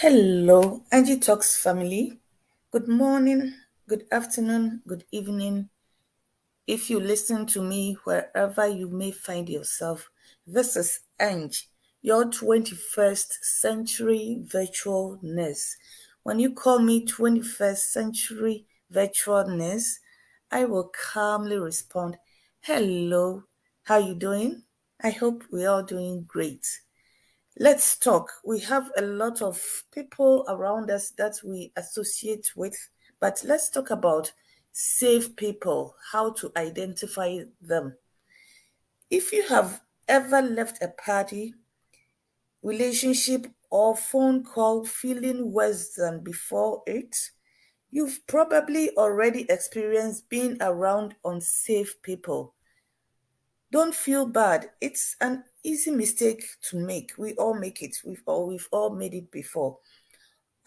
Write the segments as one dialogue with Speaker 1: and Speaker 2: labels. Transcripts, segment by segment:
Speaker 1: Hello, Angie Talks family. Good morning, good afternoon, good evening. If you listen to me wherever you may find yourself, this is Angie, your 21st century virtual nurse. When you call me 21st century virtual nurse, I will calmly respond, "Hello, how you doing? I hope we're all doing great." Let's talk. We have a lot of people around us that we associate with, but let's talk about safe people, how to identify them. If you have ever left a party, relationship, or phone call feeling worse than before it, you've probably already experienced being around unsafe people. Don't feel bad. It's an easy mistake to make. We all make it. We've all made it before.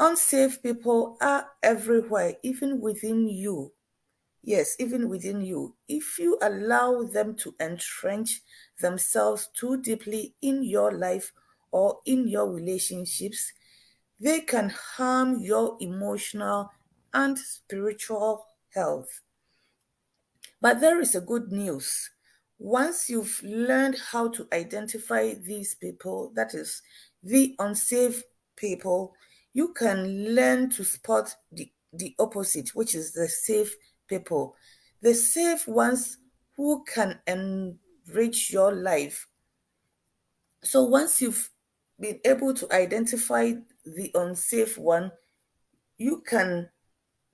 Speaker 1: Unsafe people are everywhere, even within you. Yes, even within you. If you allow them to entrench themselves too deeply in your life or in your relationships, they can harm your emotional and spiritual health. But there is a good news. Once you've learned how to identify these people, that is, the unsafe people, you can learn to spot the opposite, which is the safe people. The safe ones who can enrich your life. So once you've been able to identify the unsafe one, you can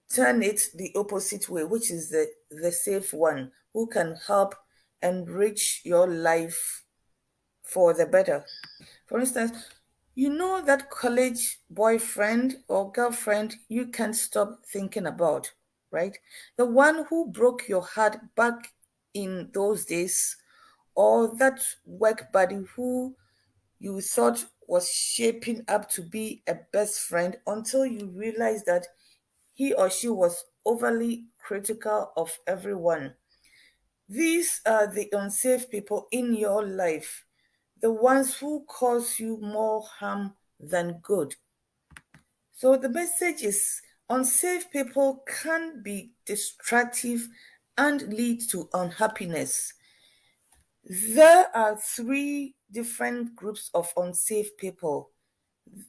Speaker 1: turn it the opposite way, which is the safe one, who can help enrich your life for the better. For instance, you know that college boyfriend or girlfriend you can't stop thinking about, right? The one who broke your heart back in those days, or that work buddy who you thought was shaping up to be a best friend until you realized that he or she was overly critical of everyone. These are the unsafe people in your life, the ones who cause you more harm than good. So the message is unsafe people can be destructive and lead to unhappiness. There are three different groups of unsafe people.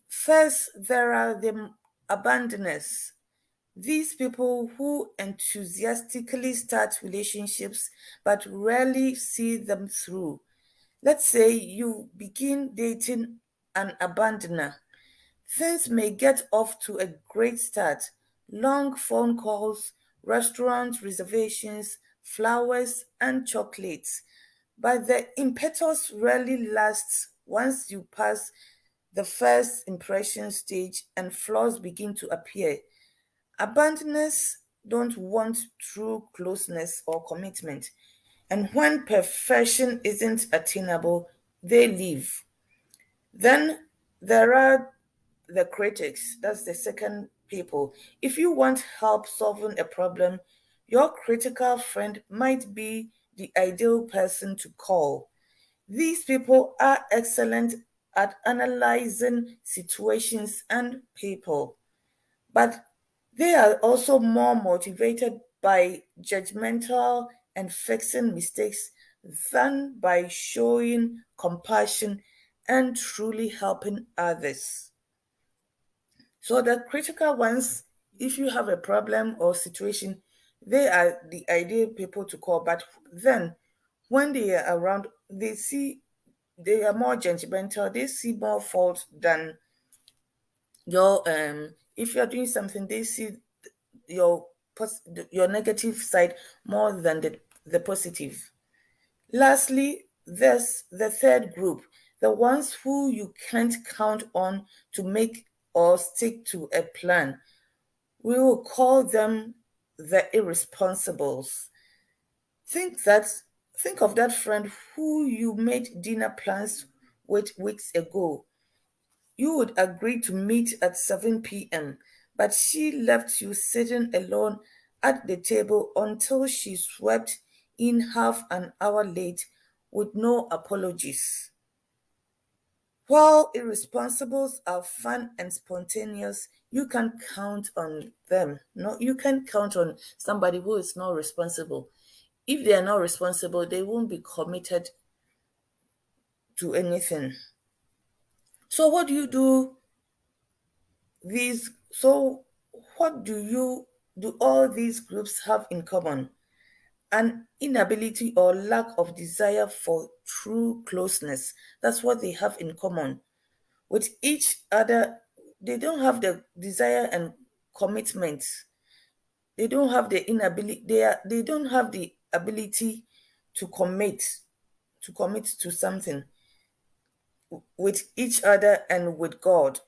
Speaker 1: First, there are the abandoners. These people who enthusiastically start relationships but rarely see them through. Let's say you begin dating an abandoner. Things may get off to a great start. Long phone calls, restaurant reservations, flowers, and chocolates. But the impetus rarely lasts once you pass the first impression stage and flaws begin to appear. Abandoners don't want true closeness or commitment. And when perfection isn't attainable, they leave. Then there are the critics. That's the second people. If you want help solving a problem, your critical friend might be the ideal person to call. These people are excellent at analyzing situations and people, but they are also more motivated by judgmental and fixing mistakes than by showing compassion and truly helping others. So, the critical ones, if you have a problem or situation, they are the ideal people to call. But then, when they are around, they are more judgmental, they see more fault than your if you're doing something, they see your your negative side more than the positive. Lastly, there's the third group, the ones who you can't count on to make or stick to a plan. We will call them the irresponsibles. Think that think of that friend who you made dinner plans with weeks ago. You would agree to meet at 7 p.m., but she left you sitting alone at the table until she swept in half an hour late with no apologies. While irresponsibles are fun and spontaneous, you can count on them. No, you can count on somebody who is not responsible. If they are not responsible, they won't be committed to anything. So what do you do these so what do all these groups have in common? An inability or lack of desire for true closeness. That's what they have in common with each other. They don't have the desire and commitment. They don't have the inability. They don't have the ability to commit to something with each other and with God.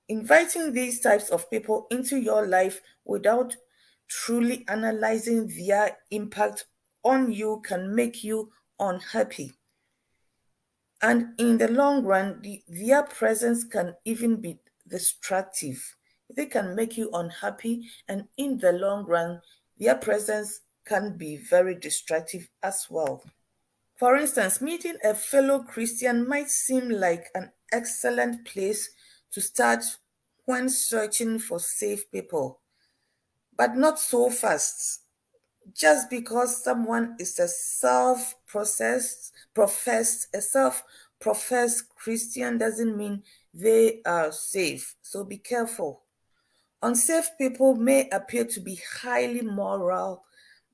Speaker 1: Inviting these types of people into your life without truly analyzing their impact on you can make you unhappy. And in the long run, their presence can even be destructive. They can make you unhappy, and in the long run, their presence can be very destructive as well. For instance, meeting a fellow Christian might seem like an excellent place to start when searching for safe people, but not so fast. Just because someone is a self-professed Christian doesn't mean they are safe. So be careful. Unsafe people may appear to be highly moral,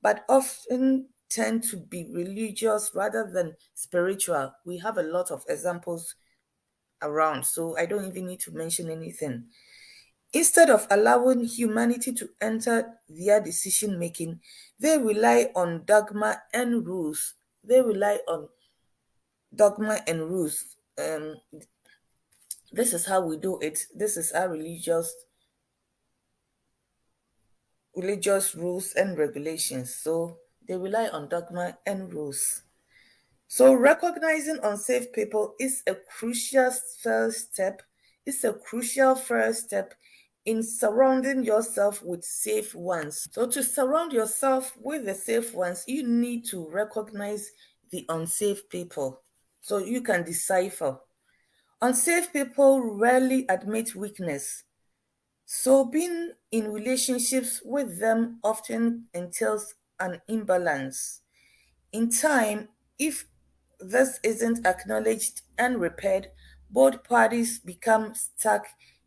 Speaker 1: but often tend to be religious rather than spiritual. We have a lot of examples around, so I don't even need to mention anything. Instead of allowing humanity to enter their decision making, they rely on dogma and rules. They rely on dogma and rules. This is how we do it. This is our religious rules and regulations. So they rely on dogma and rules. So recognizing unsafe people is a crucial first step. It's a crucial first step in surrounding yourself with safe ones. So to surround yourself with the safe ones, you need to recognize the unsafe people so you can decipher. Unsafe people rarely admit weakness. So being in relationships with them often entails an imbalance. In time, if this isn't acknowledged and repaired, both parties become stuck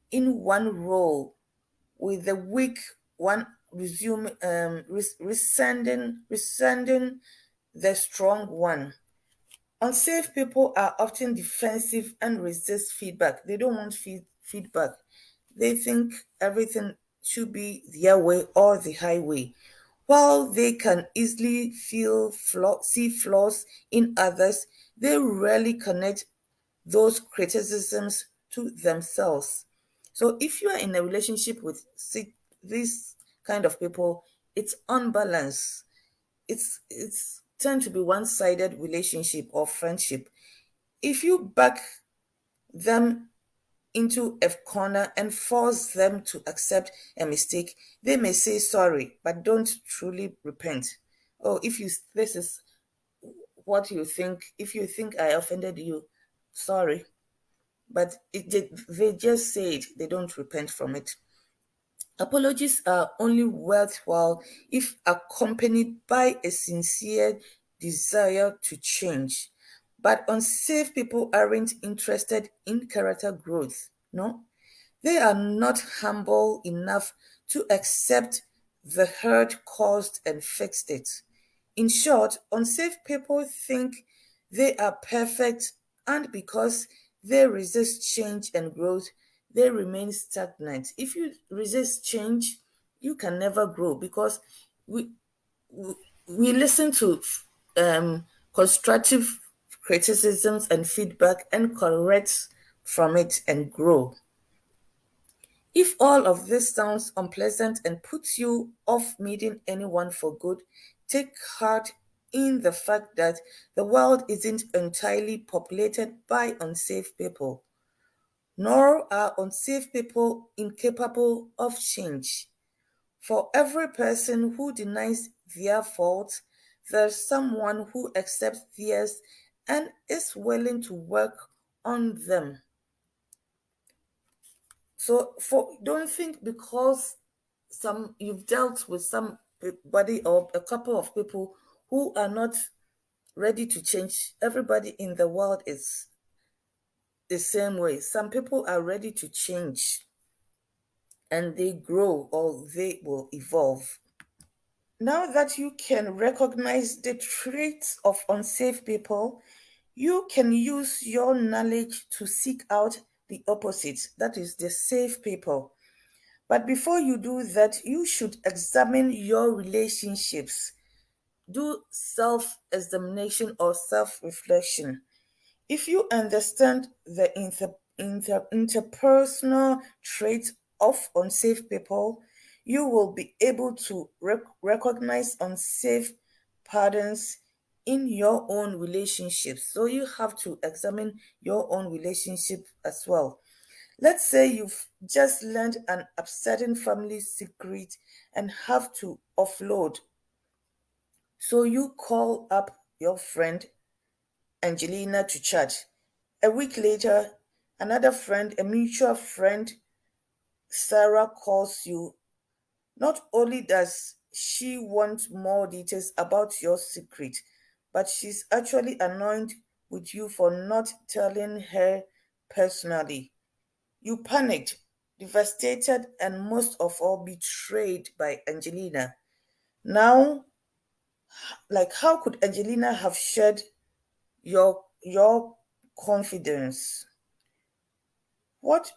Speaker 1: in one role, with the weak one rescinding the strong one. Unsafe people are often defensive and resist feedback. They don't want feedback. They think everything should be their way or the highway. While they can easily see flaws in others, they rarely connect those criticisms to themselves. So if you are in a relationship with these kind of people, it's unbalanced. It's tend to be one-sided relationship or friendship. If you back them into a corner and force them to accept a mistake, they may say sorry, but don't truly repent. Oh, if you this is what you think, if you think I offended you, sorry. But they just say it, they don't repent from it. Apologies are only worthwhile if accompanied by a sincere desire to change. But unsafe people aren't interested in character growth. No, they are not humble enough to accept the hurt caused and fix it. In short, unsafe people think they are perfect, and because they resist change and growth, they remain stagnant. If you resist change, you can never grow because we we, we listen to constructive criticisms and feedback and correct from it and grow. If all of this sounds unpleasant and puts you off meeting anyone for good, take heart in the fact that the world isn't entirely populated by unsafe people, nor are unsafe people incapable of change. For every person who denies their faults, there's someone who accepts theirs and is willing to work on them. So don't think because you've dealt with somebody or a couple of people who are not ready to change. Everybody in the world is the same way. Some people are ready to change and they grow or they will evolve. Now that you can recognize the traits of unsafe people, you can use your knowledge to seek out the opposite, that is, the safe people. But before you do that, you should examine your relationships. Do self examination or self reflection. If you understand the interpersonal traits of unsafe people, you will be able to recognize unsafe patterns in your own relationships. So you have to examine your own relationship as well. Let's say you've just learned an upsetting family secret and have to offload. So you call up your friend Angelina to chat. A week later, another friend, a mutual friend, Sarah, calls you. Not only does she want more details about your secret, but she's actually annoyed with you for not telling her personally. You panicked, devastated, and most of all betrayed by Angelina. Now, like how could Angelina have shared your confidence? What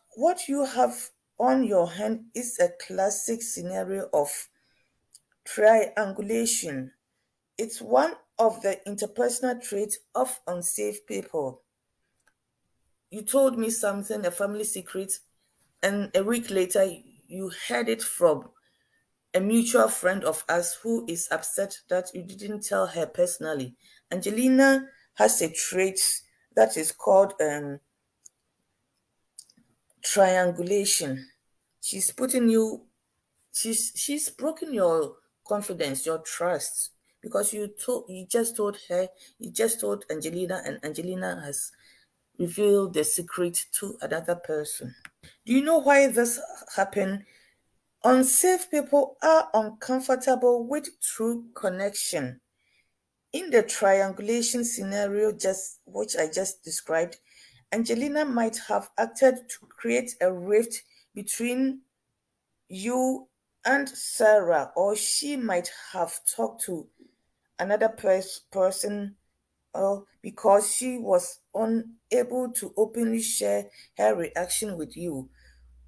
Speaker 1: you have on your hand is a classic scenario of triangulation. It's one of the interpersonal traits of unsafe people. You told me something, a family secret, and a week later you heard it from a mutual friend of us who is upset that you didn't tell her personally. Angelina has a trait that is called triangulation. She's putting you she's broken your confidence, your trust, because you just told Angelina, and Angelina has revealed the secret to another person. Do you know why this happened? Unsafe people are uncomfortable with true connection. In the triangulation scenario just which I just described, Angelina might have acted to create a rift between you and Sarah, or she might have talked to another person because she was unable to openly share her reaction with you.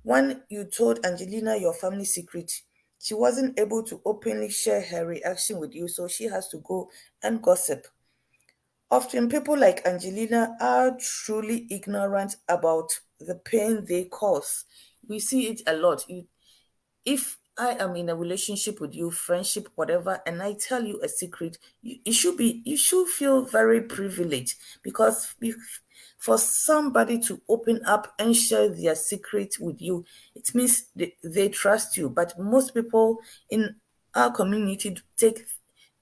Speaker 1: When you told Angelina your family secret, she wasn't able to openly share her reaction with you, so she has to go and gossip. Often, people like Angelina are truly ignorant about the pain they cause. We see it a lot. If I am in a relationship with you, friendship, whatever, and I tell you a secret, you should feel very privileged because for somebody to open up and share their secret with you, it means they trust you. But most people in our community take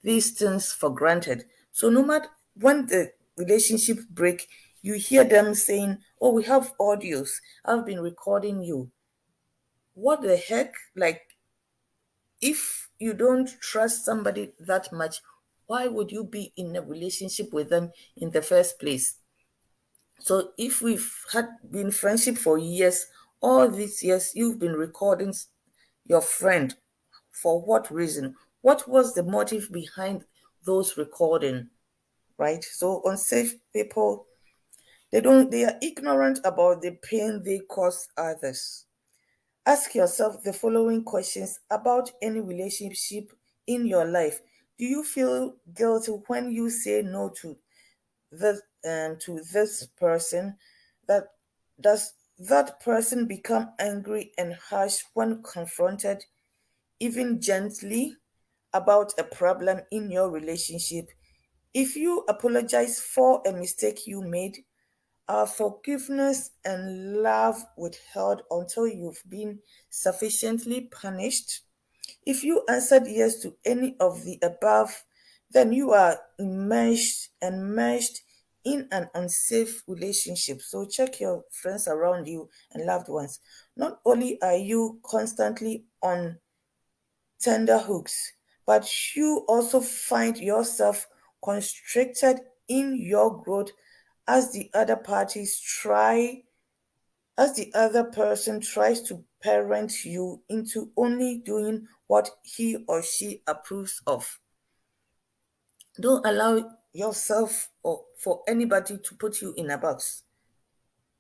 Speaker 1: these things for granted. So no matter when the relationship break, you hear them saying, "Oh, we have audios. I've been recording you." What the heck? Like, if you don't trust somebody that much, why would you be in a relationship with them in the first place? So if we've had been friendship for years, all these years you've been recording your friend, for what reason? What was the motive behind those recording? Right? So unsafe people, they are ignorant about the pain they cause others. Ask yourself the following questions about any relationship in your life. Do you feel guilty when you say no to this person? That does that person become angry and harsh when confronted, even gently, about a problem in your relationship? If you apologize for a mistake you made, are forgiveness and love withheld until you've been sufficiently punished? If you answered yes to any of the above, then you are enmeshed in an unsafe relationship. So check your friends around you and loved ones. Not only are you constantly on tender hooks, but you also find yourself constricted in your growth as the other parties try as the other person tries to parent you into only doing what he or she approves of. Don't allow yourself or for anybody to put you in a box.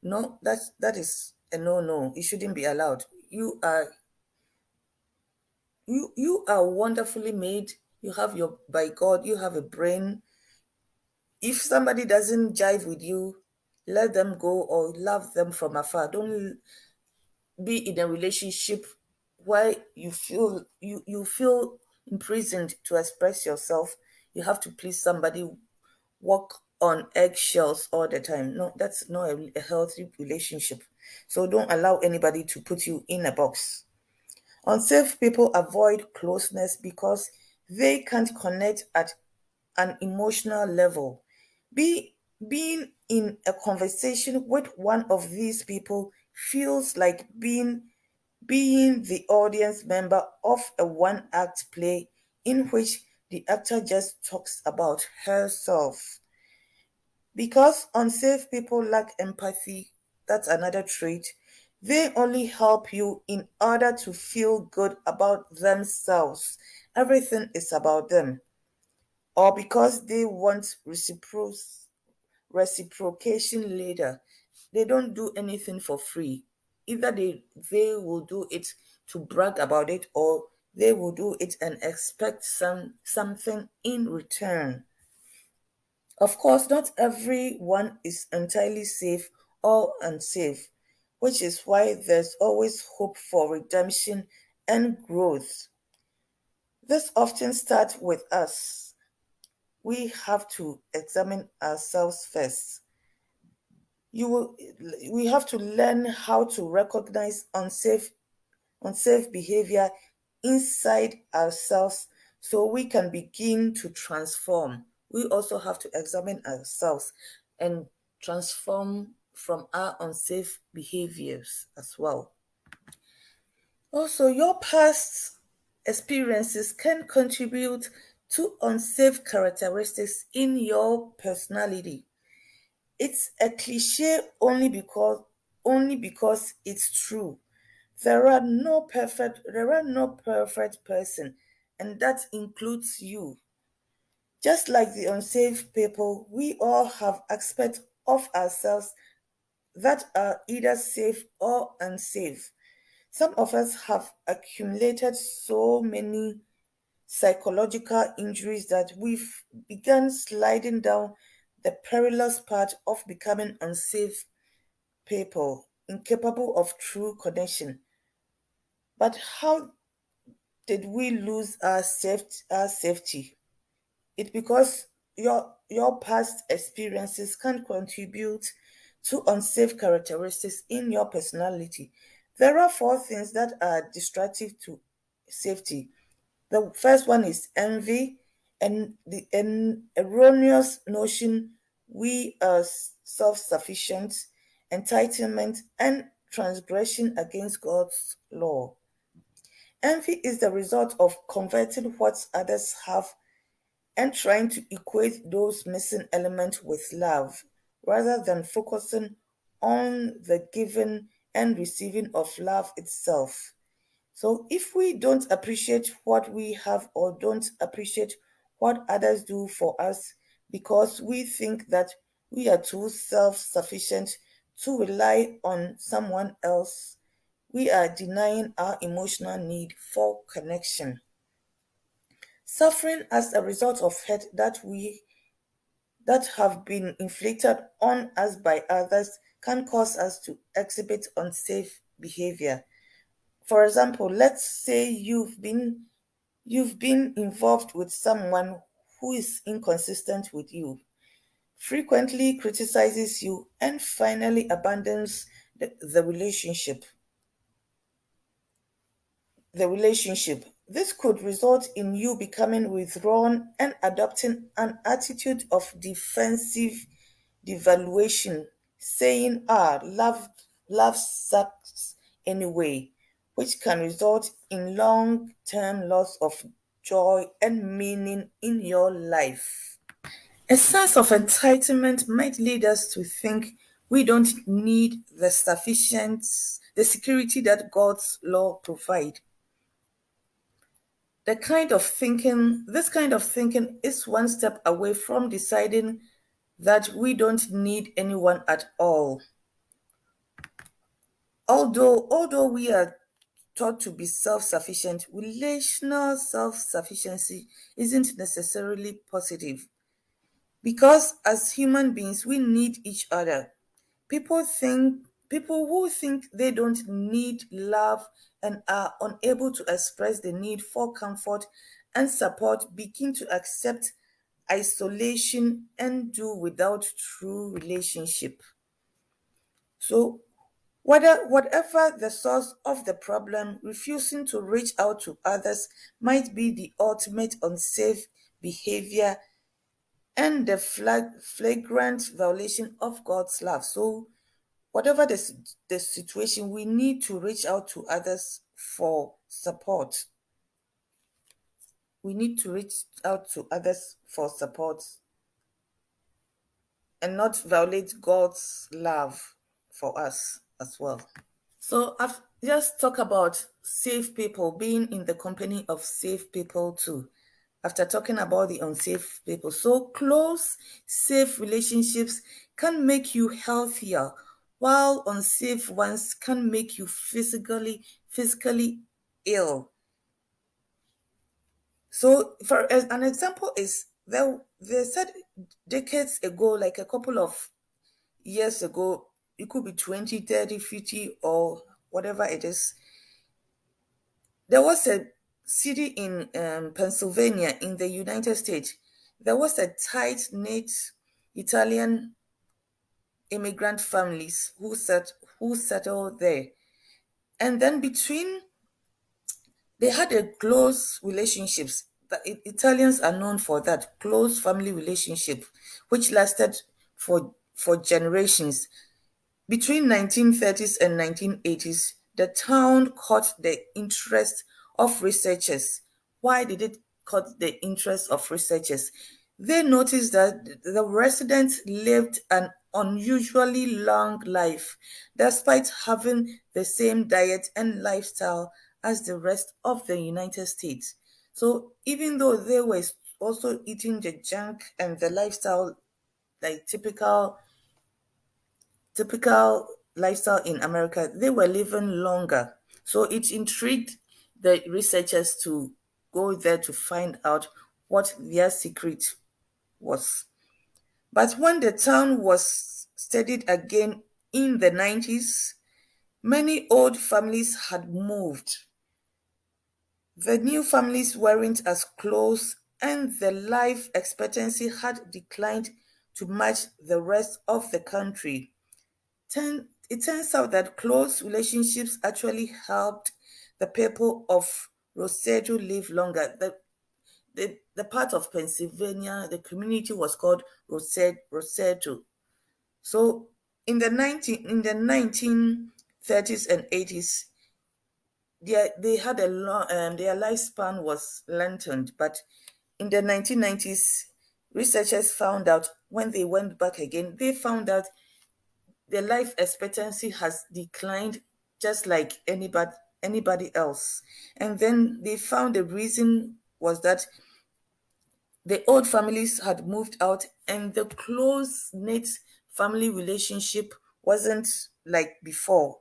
Speaker 1: No, that is a no. It shouldn't be allowed. You are wonderfully made. You have your by God, you have a brain. If somebody doesn't jive with you, let them go or love them from afar. Don't be in a relationship where you feel imprisoned to express yourself. You have to please somebody, walk on eggshells all the time. No, that's not a healthy relationship. So don't allow anybody to put you in a box. Unsafe people avoid closeness because they can't connect at an emotional level. Being in a conversation with one of these people feels like being the audience member of a one act play in which the actor just talks about herself. Because unsafe people lack empathy, that's another trait. They only help you in order to feel good about themselves. Everything is about them. Or because they want reciprocation later. They don't do anything for free. Either they will do it to brag about it, or they will do it and expect something in return. Of course, not everyone is entirely safe or unsafe, which is why there's always hope for redemption and growth. This often starts with us. We have to examine ourselves first. You will We have to learn how to recognize unsafe behavior inside ourselves so we can begin to transform. We also have to examine ourselves and transform from our unsafe behaviors as well. Also, your past experiences can contribute to unsafe characteristics in your personality. It's a cliche only because it's true. There are no perfect person, and that includes you. Just like the unsafe people, we all have aspects of ourselves that are either safe or unsafe. Some of us have accumulated so many psychological injuries that we've begun sliding down the perilous path of becoming unsafe people, incapable of true connection. But how did we lose our safety? It's because your past experiences can contribute to unsafe characteristics in your personality. There are four things that are destructive to safety. The first one is envy, and an erroneous notion we are self-sufficient, entitlement, and transgression against God's law. Envy is the result of converting what others have and trying to equate those missing elements with love, rather than focusing on the giving and receiving of love itself. So if we don't appreciate what we have or don't appreciate what others do for us because we think that we are too self sufficient to rely on someone else, we are denying our emotional need for connection. Suffering as a result of hurt that have been inflicted on us by others can cause us to exhibit unsafe behavior. For example, let's say you've been involved with someone who is inconsistent with you, frequently criticizes you, and finally abandons the relationship. This could result in you becoming withdrawn and adopting an attitude of devaluation, saying, love sucks anyway, which can result in long term loss of joy and meaning in your life. A sense of entitlement might lead us to think we don't need the security that God's law provide. This kind of thinking is one step away from deciding that we don't need anyone at all. Although we are taught to be self-sufficient, relational self-sufficiency isn't necessarily positive because as human beings we need each other. People who think they don't need love and are unable to express the need for comfort and support begin to accept isolation and do without true relationship. So whatever the source of the problem, refusing to reach out to others might be the ultimate unsafe behavior and the flagrant violation of God's love. So whatever the situation, we need to reach out to others for support. We need to reach out to others for support and not violate God's love for us as well. So I've just talked about safe people, being in the company of safe people too. After talking about the unsafe people. So close, safe relationships can make you healthier, while unsafe ones can make you physically ill. So for as an example is they said decades ago, like a couple of years ago, it could be 20, 30, 50, or whatever it is. There was a city in Pennsylvania in the United States. There was a tight knit Italian immigrant families who settled there. And then between they had a close relationships. Italians are known for that close family relationship, which lasted for generations. Between 1930s and 1980s, the town caught the interest of researchers. Why did it caught the interest of researchers? They noticed that the residents lived an unusually long life, despite having the same diet and lifestyle as the rest of the United States. So even though they were also eating the junk and the lifestyle, like typical lifestyle in America, they were living longer. So it intrigued the researchers to go there to find out what their secret was. But when the town was studied again in the 90s, many old families had moved. The new families weren't as close, and the life expectancy had declined to match the rest of the country. It turns out that close relationships actually helped the people of Roseto live longer. The part of Pennsylvania, the community was called Roseto. So in the 1930s and 80s, they had a long their lifespan was lengthened, but in the 1990s, researchers found out when they went back again, they found out their life expectancy has declined just like anybody else. And then they found the reason was that the old families had moved out and the close knit family relationship wasn't like before.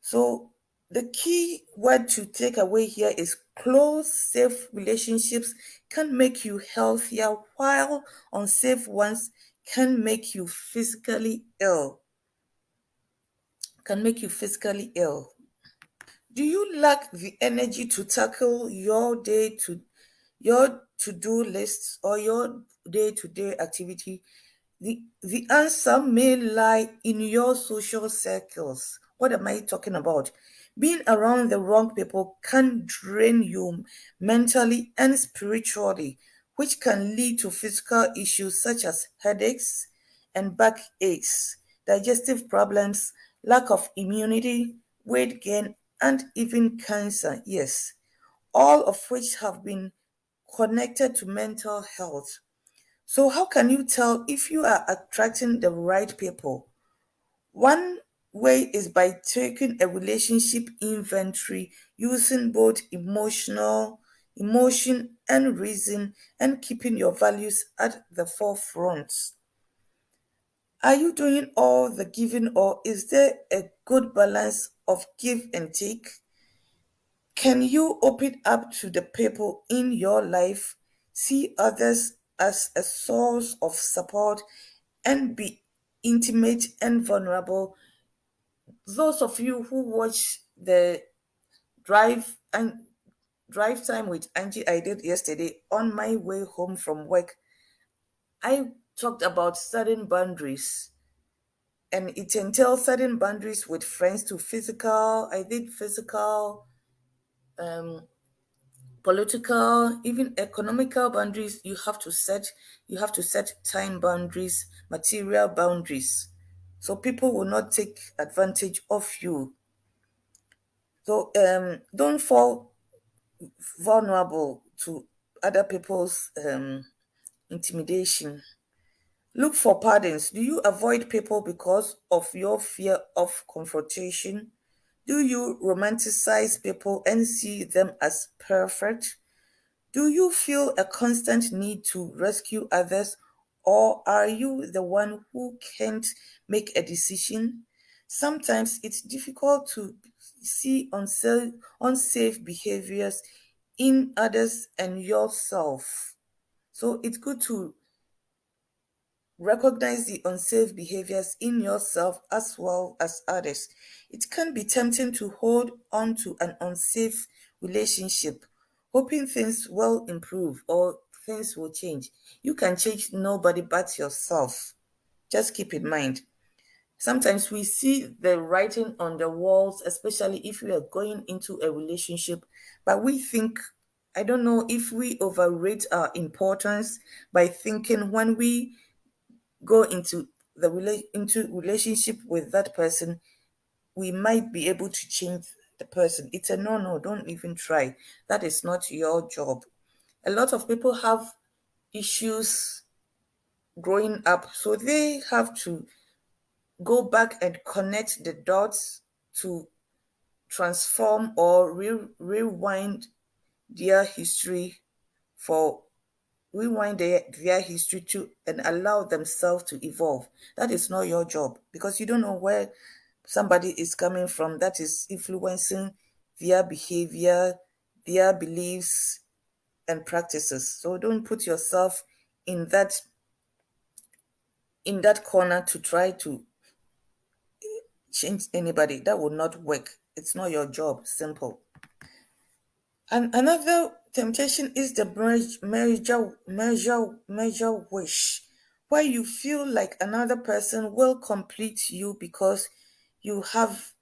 Speaker 1: So the key word to take away here is close, safe relationships can make you healthier, while unsafe ones can make you physically ill. Can make you physically ill. Do you lack the energy to tackle your to-do list or your day-to-day activity? The answer may lie in your social circles. What am I talking about? Being around the wrong people can drain you mentally and spiritually, which can lead to physical issues such as headaches, and backaches, digestive problems, lack of immunity, weight gain, and even cancer. Yes, all of which have been connected to mental health. So, how can you tell if you are attracting the right people? One way is by taking a relationship inventory using both emotion and reason and keeping your values at the forefront. Are you doing all the giving or is there a good balance of give and take? Can you open up to the people in your life, see others as a source of support, and be intimate and vulnerable? Those of you who watch the drive and drive time with Angie I did yesterday on my way home from work, I talked about certain boundaries, and it entails certain boundaries with friends to physical. I did physical, um, political, even economical boundaries. You have to set time boundaries, material boundaries, so people will not take advantage of you. So don't fall vulnerable to other people's intimidation. Look for patterns. Do you avoid people because of your fear of confrontation? Do you romanticize people and see them as perfect? Do you feel a constant need to rescue others, or are you the one who can't make a decision? Sometimes it's difficult to see unsafe behaviors in others and yourself. So it's good to recognize the unsafe behaviors in yourself as well as others. It can be tempting to hold on to an unsafe relationship, hoping things will improve or things will change. You can change nobody but yourself. Just keep in mind. Sometimes we see the writing on the walls, especially if we are going into a relationship, but we think, I don't know if we overrate our importance by thinking when we go into into relationship with that person, we might be able to change the person. It's a no, don't even try. That is not your job. A lot of people have issues growing up, so they have to go back and connect the dots to transform or rewind their history for rewind their history to and allow themselves to evolve. That is not your job because you don't know where somebody is coming from that is influencing their behavior, their beliefs and practices. So don't put yourself in that corner to try to change anybody. That will not work. It's not your job. Simple. And another temptation is the major wish, where you feel like another person will complete you you have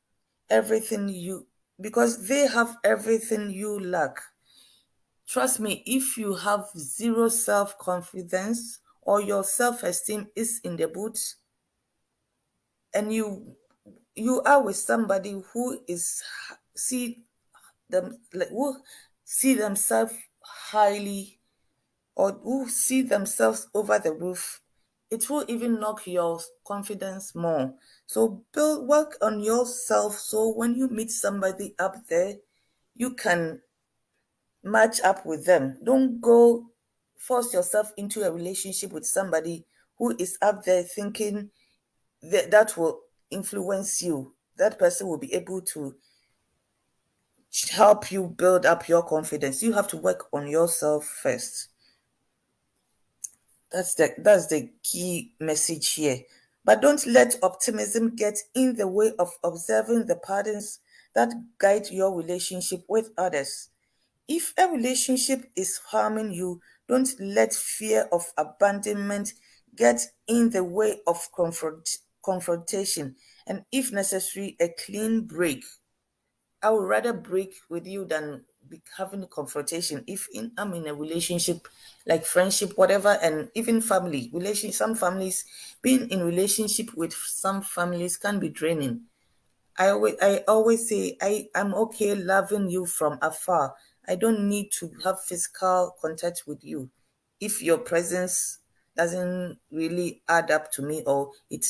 Speaker 1: everything you because they have everything you lack. Trust me, if you have zero self-confidence or your self-esteem is in the boots and you are with somebody who is see them like who see themselves highly or who see themselves over the roof, it will even knock your confidence more. So build work on yourself so when you meet somebody up there, you can match up with them. Don't go force yourself into a relationship with somebody who is up there thinking that will influence you. That person will be able to help you build up your confidence. You have to work on yourself first. That's the key message here. But don't let optimism get in the way of observing the patterns that guide your relationship with others. If a relationship is harming you, don't let fear of abandonment get in the way of confrontation and if necessary a clean break. I would rather break with you than be having a confrontation if I'm in a relationship, like friendship, whatever, and even family relation. Some families, being in relationship with some families can be draining. I always say I'm okay loving you from afar. I don't need to have physical contact with you. If your presence doesn't really add up to me, or it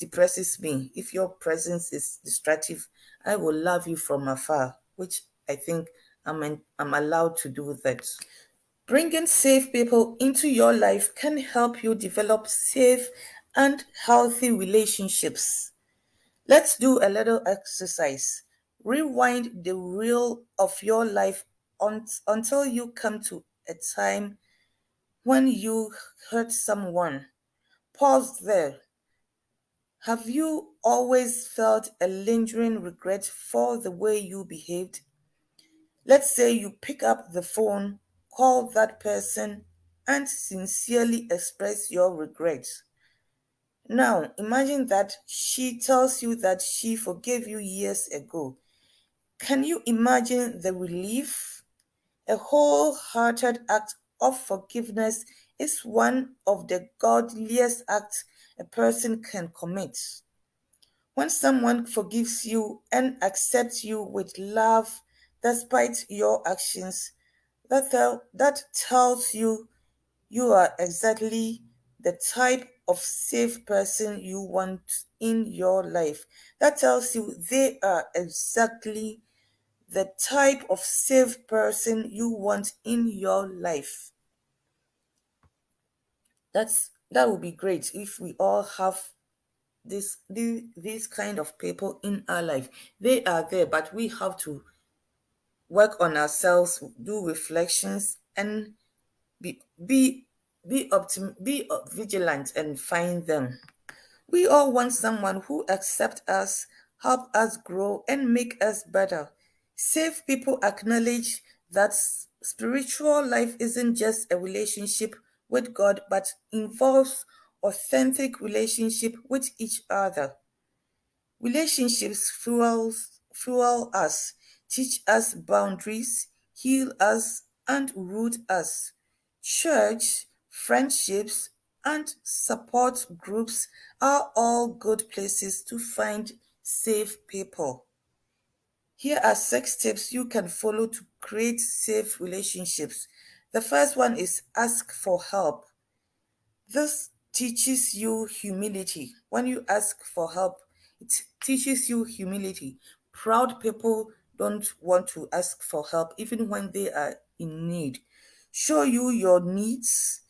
Speaker 1: depresses me. If your presence is destructive, I will love you from afar, which I think I'm allowed to do that. Bringing safe people into your life can help you develop safe and healthy relationships. Let's do a little exercise. Rewind the reel of your life until you come to a time when you hurt someone. Pause there. Have you always felt a lingering regret for the way you behaved? Let's say you pick up the phone, call that person, and sincerely express your regret. Now, imagine that she tells you that she forgave you years ago. Can you imagine the relief? A wholehearted act of forgiveness is one of the godliest acts a person can commit. When someone forgives you and accepts you with love despite your actions, that tells you you are exactly the type of safe person you want in your life. That tells you they are exactly the type of safe person you want in your life. That would be great if we all have these kind of people in our life. They are there, but we have to work on ourselves, do reflections, and be vigilant and find them. We all want someone who accepts us, help us grow, and make us better. Safe people acknowledge that spiritual life isn't just a relationship with God, but involves authentic relationship with each other. Relationships fuel us, teach us boundaries, heal us, and root us. Church, friendships, and support groups are all good places to find safe people. Here are 6 tips you can follow to create safe relationships. The first one is ask for help. This teaches you humility. When you ask for help, it teaches you humility. Proud people don't want to ask for help even when they are in need. Show you your needs,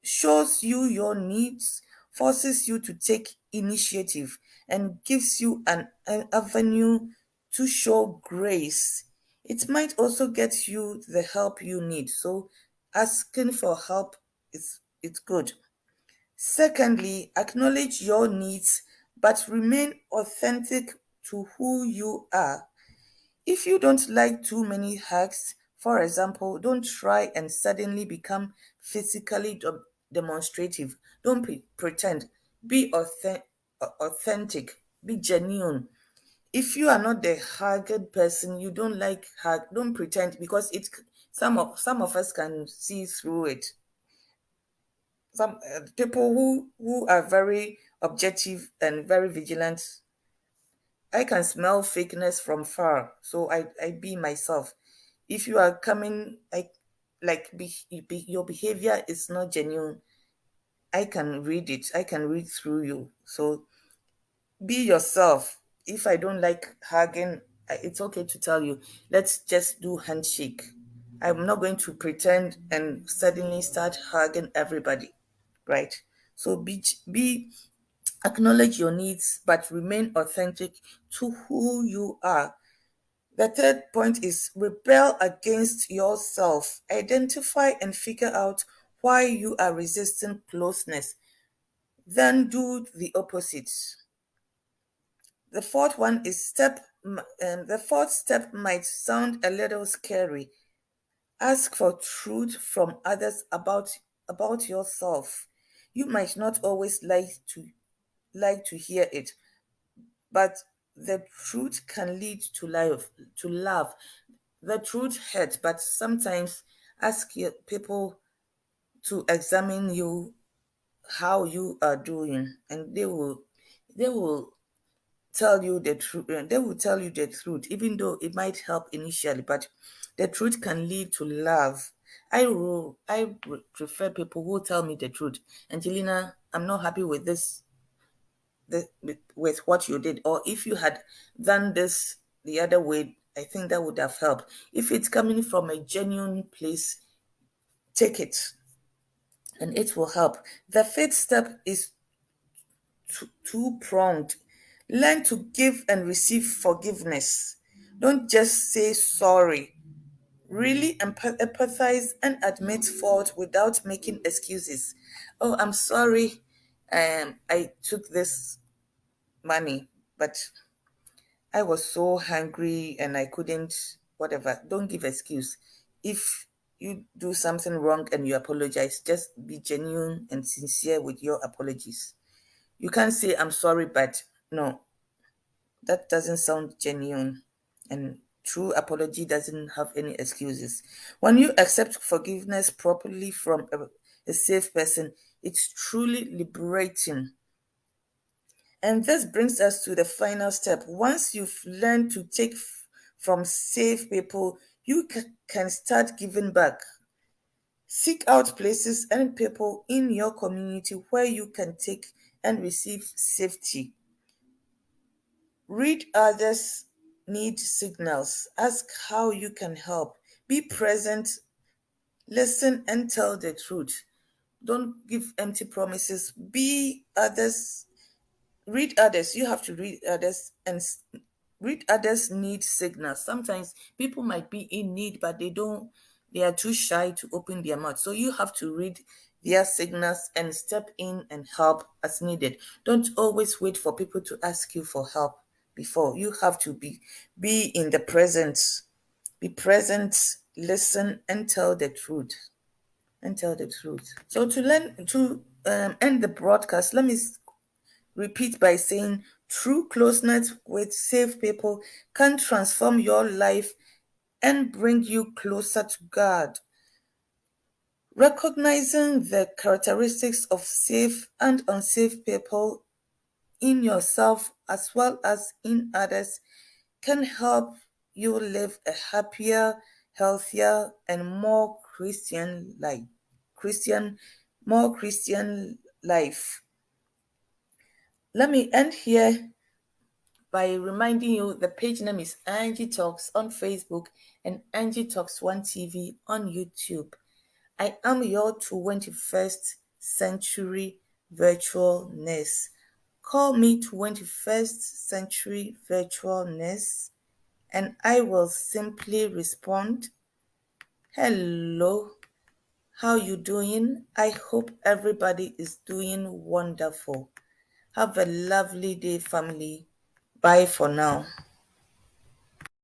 Speaker 1: shows you your needs, forces you to take initiative, and gives you an avenue to show grace. It might also get you the help you need. So asking for help is it's good. Secondly, acknowledge your needs but remain authentic to who you are. If you don't like too many hugs, for example, don't try and suddenly become physically demonstrative. Don't pretend. Be authentic. Be genuine. If you are not the hugged person, you don't like hug, don't pretend, because some of us can see through it. Some people who are very objective and very vigilant, I can smell fakeness from far, so I be myself. If you are coming your behavior is not genuine, I can read it, I can read through you. So be yourself. If I don't like hugging, it's okay to tell you, let's just do handshake. I'm not going to pretend and suddenly start hugging everybody, right? So be acknowledge your needs but remain authentic to who you are. The third point is rebel against yourself. Identify and figure out why you are resisting closeness, then do the opposite. The fourth one is the fourth step might sound a little scary. Ask for truth from others about yourself. You might not always like to hear it, but the truth can lead to love. The truth hurts, but sometimes ask people to examine you, how you are doing, and they will tell you the truth. They will tell you the truth, even though it might help initially, but the truth can lead to love. I prefer people who tell me the truth. Angelina, I'm not happy with with what you did, or if you had done this the other way, I think that would have helped. If it's coming from a genuine place, take it, and it will help. The fifth step is two-pronged. Learn to give and receive forgiveness. Don't just say sorry. Really empathize and admit fault without making excuses. Oh, I'm sorry. I took this money, but I was so hungry and I couldn't, whatever. Don't give excuse. If you do something wrong and you apologize, just be genuine and sincere with your apologies. You can't say, I'm sorry, but no, that doesn't sound genuine. And true apology doesn't have any excuses. When you accept forgiveness properly from a safe person, it's truly liberating. And this brings us to the final step. Once you've learned to take from safe people, you can start giving back. Seek out places and people in your community where you can take and receive safety. Read others' need signals. Ask how you can help. Be present, listen, and tell the truth. Don't give empty promises. Be others. Read others. You have to read others and read others' need signals. Sometimes people might be in need, but they are too shy to open their mouth. So you have to read their signals and step in and help as needed. Don't always wait for people to ask you for help before. You have to be in the present. Be present, listen, and tell the truth. And tell the truth. So to end the broadcast, let me repeat by saying true closeness with safe people can transform your life and bring you closer to God. Recognizing the characteristics of safe and unsafe people in yourself as well as in others can help you live a happier, healthier, and Christian, more Christian life. Let me end here by reminding you the page name is Angie Talks on Facebook and Angie Talks One TV on YouTube. I am your 21st century virtual nurse. Call me 21st century virtual nurse and I will simply respond, hello, how you doing? I hope everybody is doing wonderful. Have a lovely day, family. Bye for now.